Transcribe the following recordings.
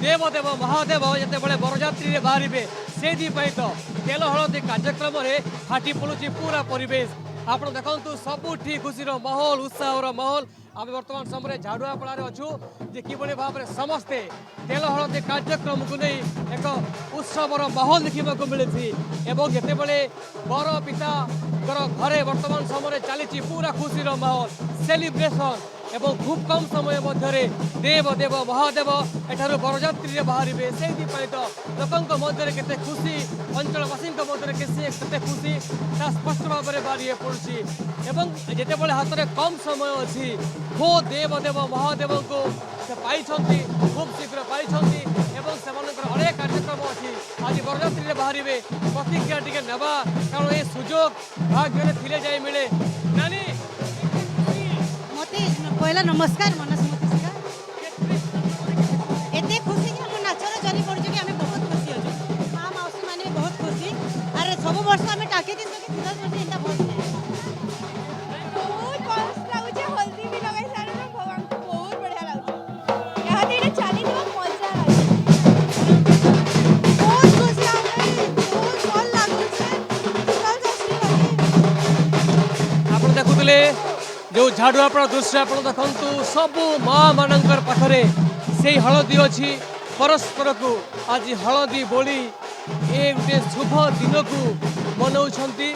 देवदेव महादेव जिते बरजात्री बाहर से तो तेल हलदी कार्यक्रम फाटी पड़ुची पूरा परिवेश आप देखु सबुठी खुशीर माहौल उत्साहर माहौल आम बर्तमान समय झाड़ुआपड़े अच्छू जे कि भाव में समस्ते तेल हलदी कार्यक्रम को नहीं एक उत्सवर माहौल देखा मिली जिते बर पिता घरे बर्तमान समय चली पूरा खुशीर माहौल सेलिब्रेशन एवं खूब कम समय मध्य देवदेव महादेव एठार बरजात्री बाहर से तो लोकों मध्य केते खुशी अंचलवासी मध्य केते खुशी स्पष्ट भाव में बाहर पड़ी एवं जिते हाथ में कम समय अच्छी खो देवदेव महादेव को पाई खूब शीघ्र पाई अनेक कार्यक्रम अच्छी आज बरजात्री बाहर प्रतिक्रिया टी नेबा कारण ये सुजोग भाग्य थे जाए मिले नानी पहला नमस्कार मनस एते खुशी कि हम नाचर जरी पड़ कि हमें बहुत खुशी अच्छे माँ मौसी मैंने बहुत खुशी अरे सब वर्ष आम टाके दिन कि 10 वर्ष एंता बहुत बहुत लाଗୁଛି हल्दी भी लगाई सारे ना भगवान को बहुत बढ़िया लाଗୁଛି यहाँ देने चाली तो मजा लाଗୁଛି बहुत खुशी आमे बहुत भल लाଗୁଛି आप देखुले जो झाड़ुआपड़ दृश्य आप देखु सबू माँ मानकर पाखरे से हलदी अच्छी परस्पर को आज हलदी बोली ये गोटे शुभ दिन को मनाउछंती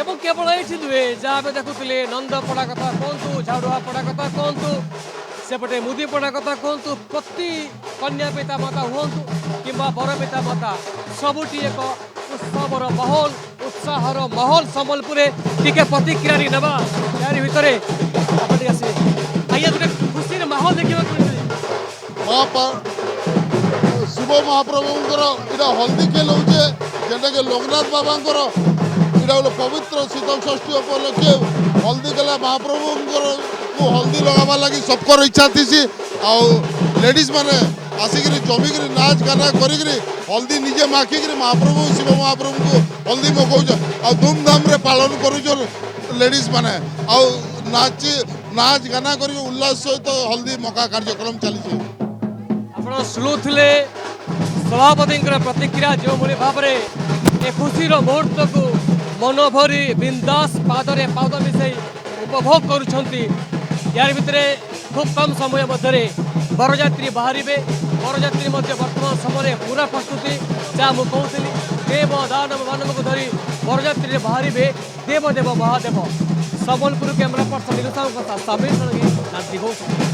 एवं केवल ये नुहे जहाँ देखुले नंदपड़ा कथा कहतु झाड़ुआपड़ा कथा कहतु सेपटे मुदीपड़ा कथा कहतु प्रति कन्या पिता माता हूँ कि बर पिता माता सबुटी एक उत्सवर माहौल उत्साहर माहौल संबलपुर टिके प्रतिक्रिया नेबा यार भितर आइए गोटे खुशी माहौल देखा शिव महाप्रभुंर इटा हल्दी खेल होचे जेटा के लोकनाथ बाबांकर इटा गोटे पवित्र शीतल षष्ठी उपलक्षे हल्दी खेला महाप्रभुंकर को हल्दी लगावा लगी सबकर इच्छा थी लेडीज माने आसिक जमिक नाच गाना करी हल्दी निजे माखिक महाप्रभु शिव महाप्रभु को हल्दी मगौच आ धूमधाम रे पालन करुच लेडीज माने नाच नाच गाना कर उल्लास सहित हल्दी मका कार्यक्रम चली शुणुले सभापति प्रतिक्रिया जो भाव में खुशीर मुहूर्त को मनोभरी बिंदास पादरे पाद मिसई उपभोग करुँच यार भितर खूब कम समय मध्य बरजात्री बाहर बरजात्री वर्तमान समय पूरा प्रस्तुति जहाँ मुझे कहती देव दानव मानव को धरी बरजात्री बाहर देवदेव महादेव संबलपुर कैमरा पर्सन निरुसा सामिल